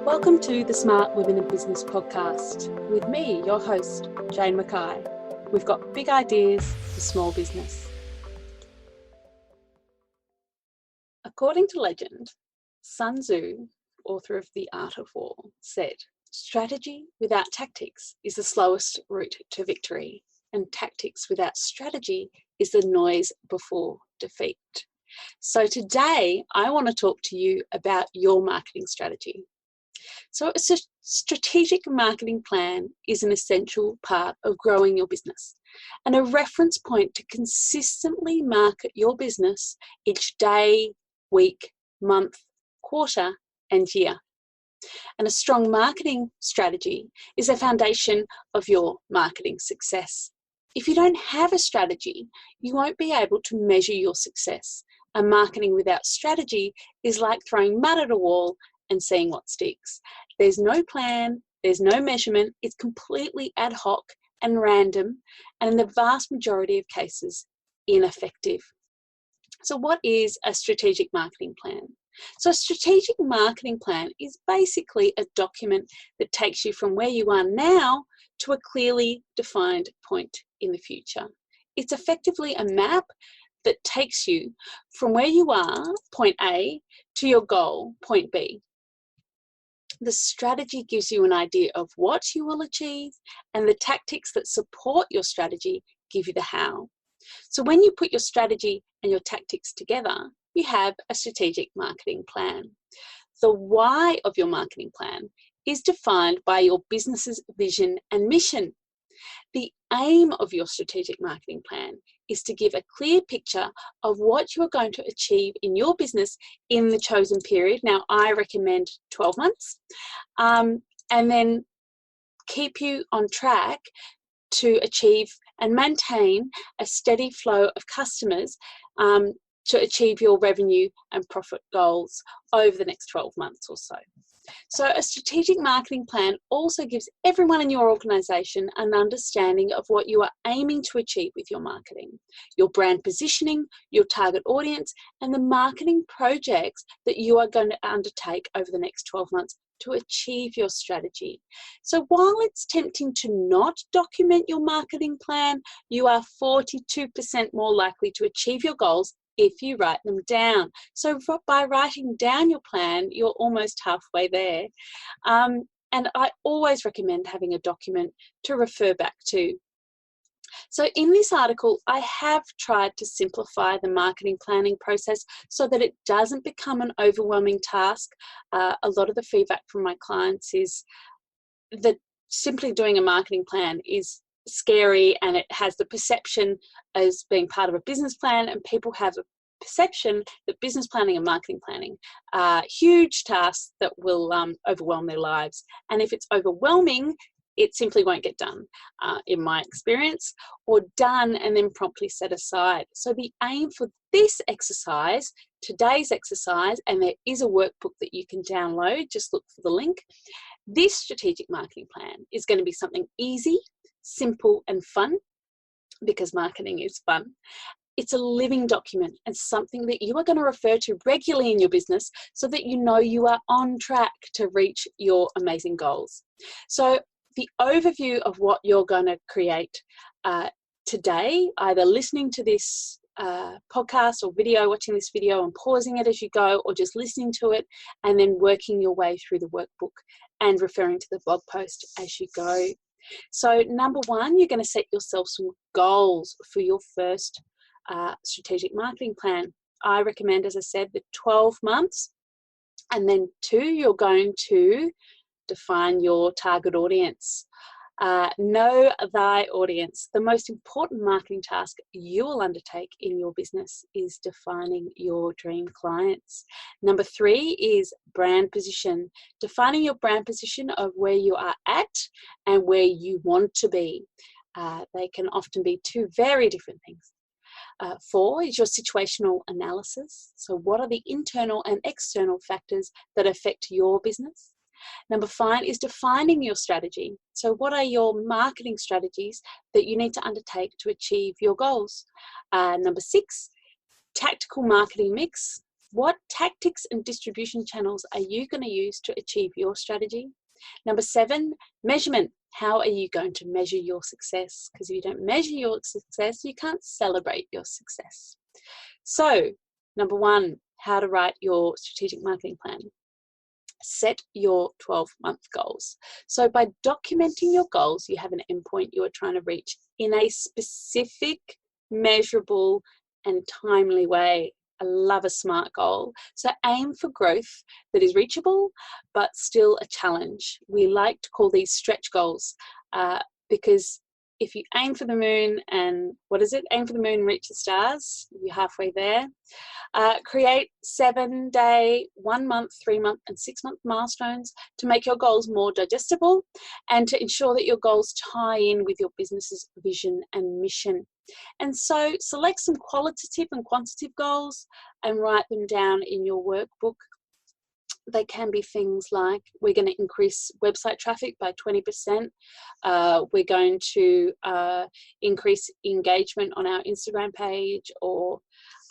Welcome to the Smart Women in Business podcast with me, your host, Jane Mackay. We've got big ideas for small business. According to legend, Sun Tzu, author of The Art of War, said, "Strategy without tactics is the slowest route to victory, and tactics without strategy is the noise before defeat." So today, I want to talk to you about your marketing strategy. So a strategic marketing plan is an essential part of growing your business and a reference point to consistently market your business each day, week, month, quarter, and year. And a strong marketing strategy is the foundation of your marketing success. If you don't have a strategy, you won't be able to measure your success. And marketing without strategy is like throwing mud at a wall and seeing what sticks. There's no plan, there's no measurement, it's completely ad hoc and random, and in the vast majority of cases, ineffective. So what is a strategic marketing plan? So a strategic marketing plan is basically a document that takes you from where you are now to a clearly defined point in the future. It's effectively a map that takes you from where you are, point A, to your goal, point B. The strategy gives you an idea of what you will achieve, and the tactics that support your strategy give you the how. So when you put your strategy and your tactics together, you have a strategic marketing plan. The why of your marketing plan is defined by your business's vision and mission. The aim of your strategic marketing plan is to give a clear picture of what you are going to achieve in your business in the chosen period. Now, I recommend 12 months, and then keep you on track to achieve and maintain a steady flow of customers to achieve your revenue and profit goals over the next 12 months or so. So a strategic marketing plan also gives everyone in your organisation an understanding of what you are aiming to achieve with your marketing, your brand positioning, your target audience, and the marketing projects that you are going to undertake over the next 12 months to achieve your strategy. So while it's tempting to not document your marketing plan, you are 42% more likely to achieve your goals if you write them down. So by writing down your plan, you're almost halfway there. And I always recommend having a document to refer back to. So in this article, I have tried to simplify the marketing planning process so that it doesn't become an overwhelming task. A lot of the feedback from my clients is that simply doing a marketing plan is scary, and it has the perception as being part of a business plan, and people have a perception that business planning and marketing planning are huge tasks that will overwhelm their lives. And if it's overwhelming, it simply won't get done, in my experience, or done and then promptly set aside. So the aim for this exercise, today's exercise, and there is a workbook that you can download, just look for the link. This strategic marketing plan is going to be something easy, simple and fun, because marketing is fun. It's a living document and something that you are going to refer to regularly in your business so that you know you are on track to reach your amazing goals. So the overview of what you're going to create today, either listening to this podcast or video, watching this video and pausing it as you go, or just listening to it and then working your way through the workbook and referring to the blog post as you go. So number one, you're going to set yourself some goals for your first strategic marketing plan. I recommend, as I said, the 12 months. And then two, you're going to define your target audience. Know thy audience. The most important marketing task you will undertake in your business is defining your dream clients. Number three is brand position. Defining your brand position of where you are at and where you want to be. They can often be two very different things. Four is your situational analysis. So what are the internal and external factors that affect your business? Number five is defining your strategy. So what are your marketing strategies that you need to undertake to achieve your goals? Number six, tactical marketing mix. What tactics and distribution channels are you going to use to achieve your strategy? Number 7, measurement. How are you going to measure your success? Because if you don't measure your success, you can't celebrate your success. So, number 1, how to write your strategic marketing plan. Set your 12-month goals. So by documenting your goals, you have an endpoint you are trying to reach in a specific, measurable, and timely way. I love a SMART goal. So aim for growth that is reachable, but still a challenge. We like to call these stretch goals because if you aim for the moon and aim for the moon, reach the stars, you're halfway there. Create 7-day, 1 month, 3 month, and 6 month milestones to make your goals more digestible and to ensure that your goals tie in with your business's vision and mission. And so select some qualitative and quantitative goals and write them down in your workbook. They can be things like, we're going to increase website traffic by 20%. We're going to increase engagement on our Instagram page, or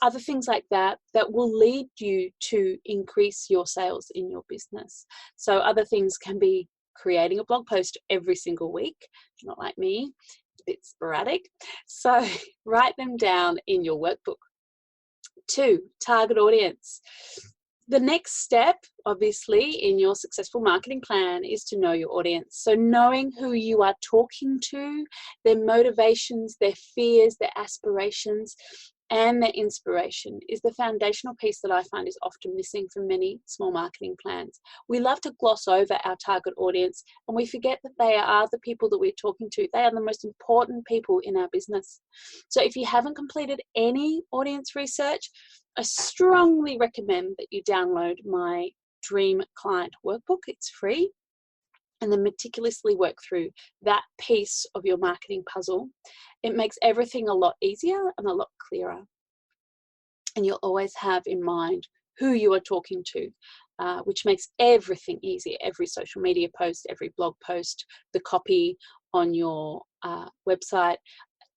other things like that that will lead you to increase your sales in your business. So other things can be creating a blog post every single week, not like me, a bit sporadic. So write them down in your workbook. 2, target audience. The next step, obviously, in your successful marketing plan is to know your audience. So knowing who you are talking to, their motivations, their fears, their aspirations, and their inspiration is the foundational piece that I find is often missing from many small marketing plans. We love to gloss over our target audience and we forget that they are the people that we're talking to. They are the most important people in our business. So if you haven't completed any audience research, I strongly recommend that you download my Dream Client Workbook. It's free. And then meticulously work through that piece of your marketing puzzle. It makes everything a lot easier and a lot clearer. And you'll always have in mind who you are talking to, which makes everything easier. Every social media post, every blog post, the copy on your website,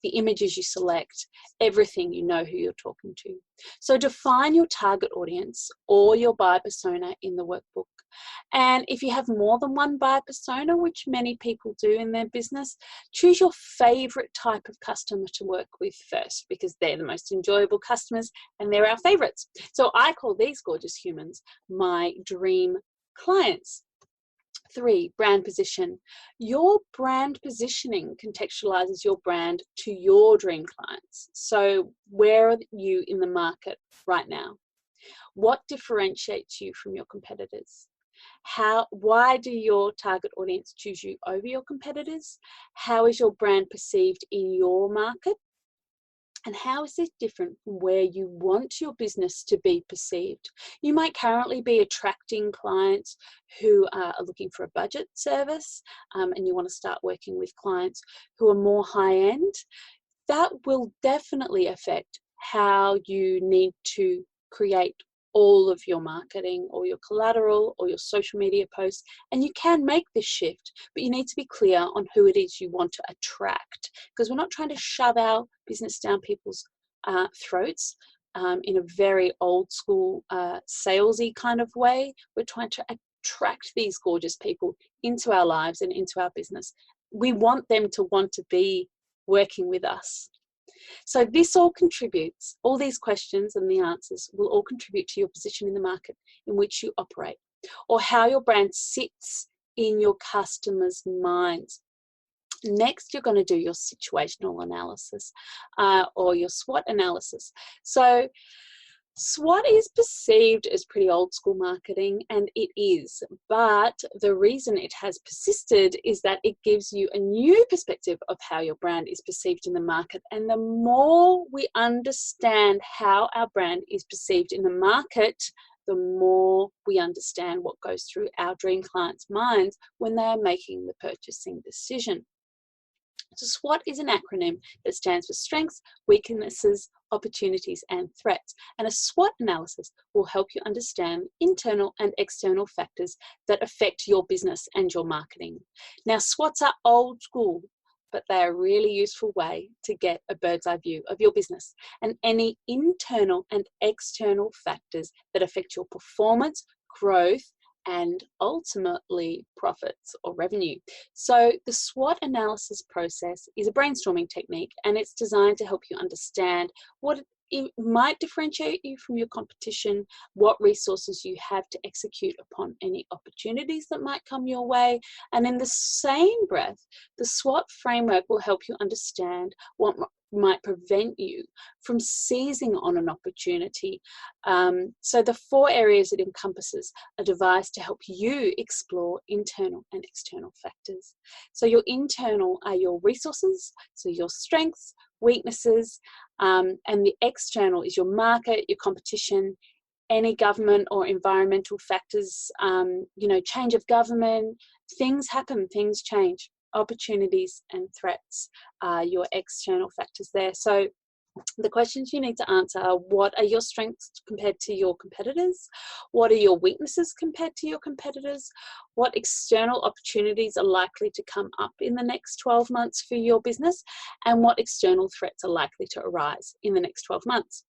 the images you select, everything, you know who you're talking to. So define your target audience or your buyer persona in the workbook. And if you have more than one buyer persona, which many people do in their business, choose your favorite type of customer to work with first, because they're the most enjoyable customers and they're our favorites. So I call these gorgeous humans my dream clients. 3, brand position. Your brand positioning contextualizes your brand to your dream clients. So where are you in the market right now? What differentiates you from your competitors? Why do your target audience choose you over your competitors? How is your brand perceived in your market? And how is this different from where you want your business to be perceived? You might currently be attracting clients who are looking for a budget service, and you want to start working with clients who are more high-end. That will definitely affect how you need to create all of your marketing or your collateral or your social media posts. And you can make this shift, but you need to be clear on who it is you want to attract, because we're not trying to shove our business down people's throats in a very old school salesy kind of way. We're trying to attract these gorgeous people into our lives and into our business. We want them to want to be working with us. So this all contributes, all these questions and the answers will all contribute to your position in the market in which you operate, or how your brand sits in your customers' minds. Next, you're going to do your situational analysis or your SWOT analysis. So SWOT is perceived as pretty old school marketing, and it is, but the reason it has persisted is that it gives you a new perspective of how your brand is perceived in the market. And the more we understand how our brand is perceived in the market, the more we understand what goes through our dream clients' minds when they are making the purchasing decision. So SWOT is an acronym that stands for strengths, weaknesses, opportunities, and threats. And a SWOT analysis will help you understand internal and external factors that affect your business and your marketing. Now, SWOTs are old school. but they're a really useful way to get a bird's eye view of your business and any internal and external factors that affect your performance, growth, and ultimately profits or revenue. So the SWOT analysis process is a brainstorming technique, and it's designed to help you understand what it might differentiate you from your competition, what resources you have to execute upon any opportunities that might come your way. And in the same breath, the SWOT framework will help you understand what might prevent you from seizing on an opportunity. So the 4 areas it encompasses are devised to help you explore internal and external factors. So your internal are your resources, so your strengths, weaknesses, and the external is your market, your competition, any government or environmental factors, change of government, things happen, things change. Opportunities and threats are your external factors there. So the questions you need to answer are: what are your strengths compared to your competitors? What are your weaknesses compared to your competitors? What external opportunities are likely to come up in the next 12 months for your business? And what external threats are likely to arise in the next 12 months?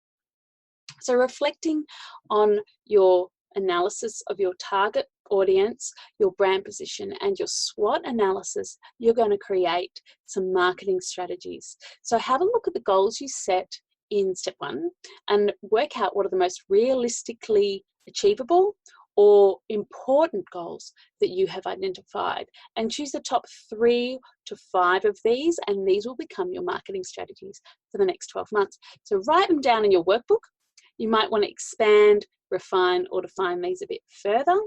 So reflecting on your analysis of your target audience, your brand position, and your SWOT analysis, you're going to create some marketing strategies. So have a look at the goals you set in step 1 and work out what are the most realistically achievable or important goals that you have identified, and choose the top 3 to 5 of these, and these will become your marketing strategies for the next 12 months. So write them down in your workbook. You might want to expand, refine, or define these a bit further.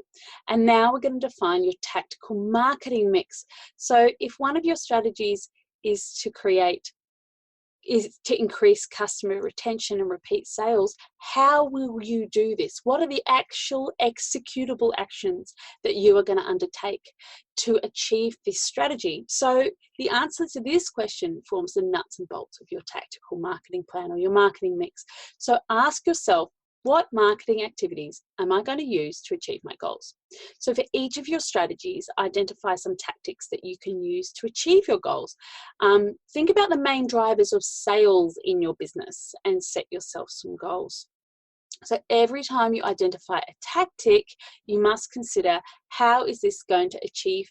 And now we're going to define your tactical marketing mix. So if one of your strategies is to increase customer retention and repeat sales, how will you do this? What are the actual executable actions that you are going to undertake to achieve this strategy? So the answer to this question forms the nuts and bolts of your tactical marketing plan or your marketing mix. So ask yourself, what marketing activities am I going to use to achieve my goals? So for each of your strategies, identify some tactics that you can use to achieve your goals. Think about the main drivers of sales in your business and set yourself some goals. So every time you identify a tactic, you must consider, how is this going to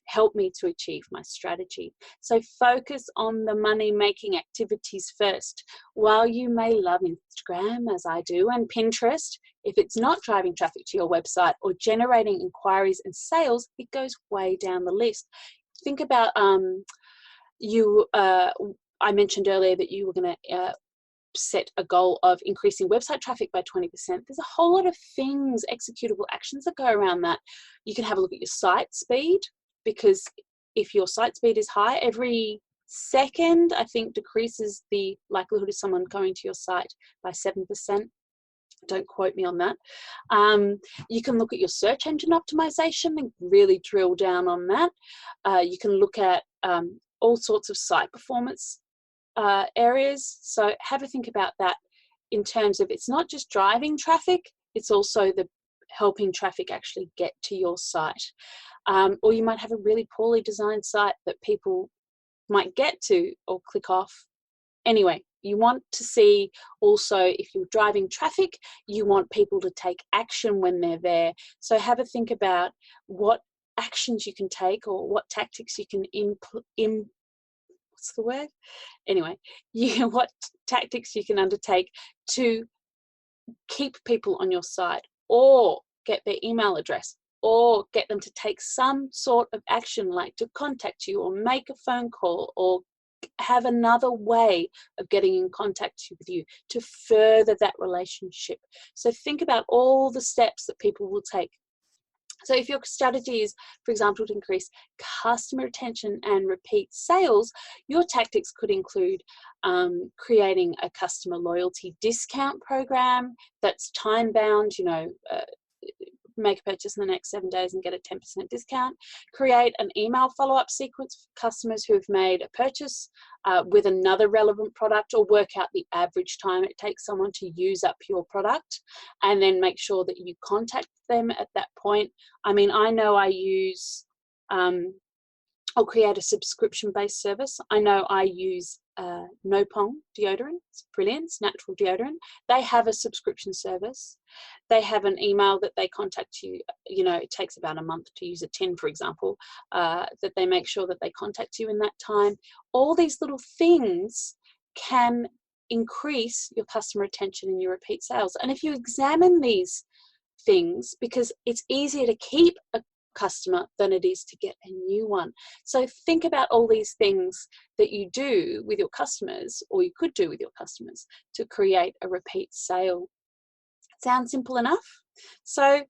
help me to achieve my strategy? So focus on the money-making activities first. While you may love Instagram, as I do, and Pinterest, if it's not driving traffic to your website or generating inquiries and sales, it goes way down the list. Think about I mentioned earlier that you were going to set a goal of increasing website traffic by 20%. There's a whole lot of things, executable actions that go around that. You can have a look at your site speed, because if your site speed is high, every second, I think, decreases the likelihood of someone going to your site by 7%. Don't quote me on that. You can look at your search engine optimization and really drill down on that. You can look at all sorts of site performance areas. So have a think about that in terms of, it's not just driving traffic, it's also the helping traffic actually get to your site. Or you might have a really poorly designed site that people might get to or click off. Anyway, you want to see also, if you're driving traffic, you want people to take action when they're there. So have a think about what actions you can take, or what tactics you can what tactics you can undertake to keep people on your site, or get their email address, or get them to take some sort of action, like to contact you or make a phone call or have another way of getting in contact with you to further that relationship. So think about all the steps that people will take. So if your strategy is, for example, to increase customer retention and repeat sales, your tactics could include creating a customer loyalty discount program that's time bound, make a purchase in the next 7 days and get a 10% discount. Create an email follow-up sequence for customers who have made a purchase with another relevant product, or work out the average time it takes someone to use up your product, and then make sure that you contact them at that point. I mean, I know I use or create a subscription-based service. I know I use No Pong deodorant. It's brilliant. It's natural deodorant. They have a subscription service. They have an email that they contact you. You know, it takes about a month to use a tin, for example, that they make sure that they contact you in that time. All these little things can increase your customer retention and your repeat sales. And if you examine these things, because it's easier to keep a customer than it is to get a new one. So think about all these things that you do with your customers, or you could do with your customers, to create a repeat sale. Sounds simple enough? So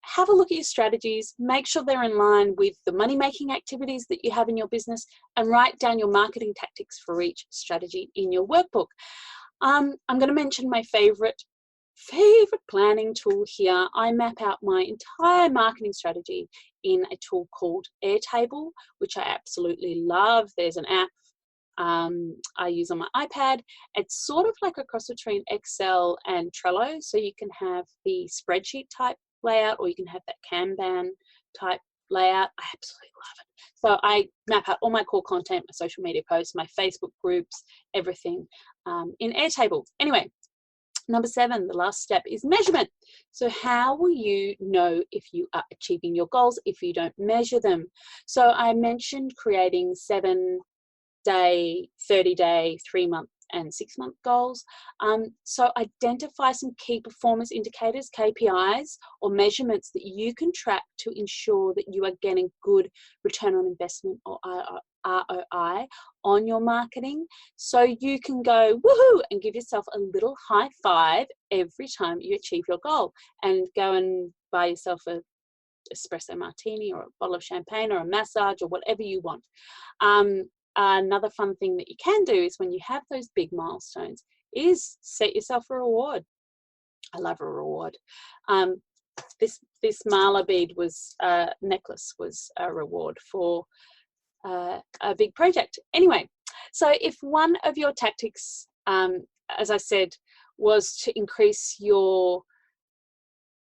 have a look at your strategies, make sure they're in line with the money-making activities that you have in your business, and write down your marketing tactics for each strategy in your workbook. I'm going to mention my favorite planning tool here. I map out my entire marketing strategy in a tool called Airtable, which I absolutely love. There's an app I use on my iPad. It's sort of like a cross between Excel and Trello, so you can have the spreadsheet type layout, or you can have that Kanban type layout. I absolutely love it. So I map out all my core content, my social media posts, my Facebook groups, everything in Airtable. Anyway, number 7, the last step, is measurement. So how will you know if you are achieving your goals if you don't measure them? So I mentioned creating 7-day, 30-day, 3-month and 6-month goals. So identify some key performance indicators, KPIs, or measurements that you can track to ensure that you are getting good return on investment, or ROI, on your marketing, so you can go woohoo and give yourself a little high five every time you achieve your goal, and go and buy yourself a espresso martini, or a bottle of champagne, or a massage, or whatever you want. Another fun thing that you can do is, when you have those big milestones, is set yourself a reward. I love a reward. This mala bead necklace was a reward for a big project. Anyway, so if one of your tactics, as I said, was to increase your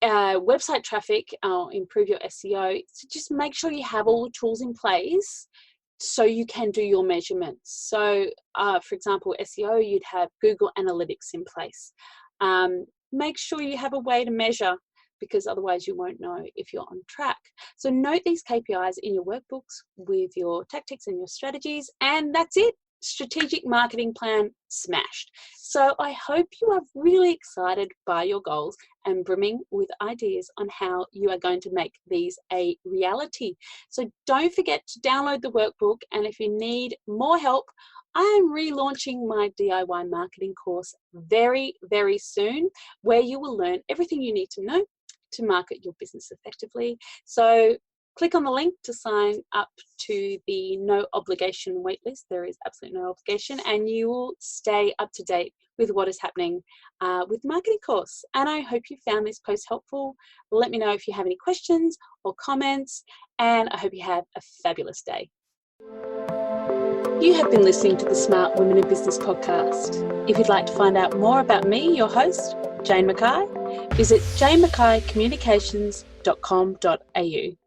website traffic, improve your SEO, so just make sure you have all the tools in place so you can do your measurements. So for example, SEO, you'd have Google Analytics in place. Make sure you have a way to measure, because otherwise you won't know if you're on track. So note these KPIs in your workbooks with your tactics and your strategies, and that's it. Strategic marketing plan smashed. So I hope you are really excited by your goals and brimming with ideas on how you are going to make these a reality. So don't forget to download the workbook, and if you need more help, I am relaunching my DIY marketing course very, very soon, where you will learn everything you need to know to market your business effectively. So click on the link to sign up to the no obligation waitlist. There is absolutely no obligation, and you will stay up to date with what is happening with the marketing course. And I hope you found this post helpful. Let me know if you have any questions or comments, and I hope you have a fabulous day. You have been listening to the Smart Women in Business podcast. If you'd like to find out more about me, your host, Jane Mackay, visit janemackaycommunications.com.au.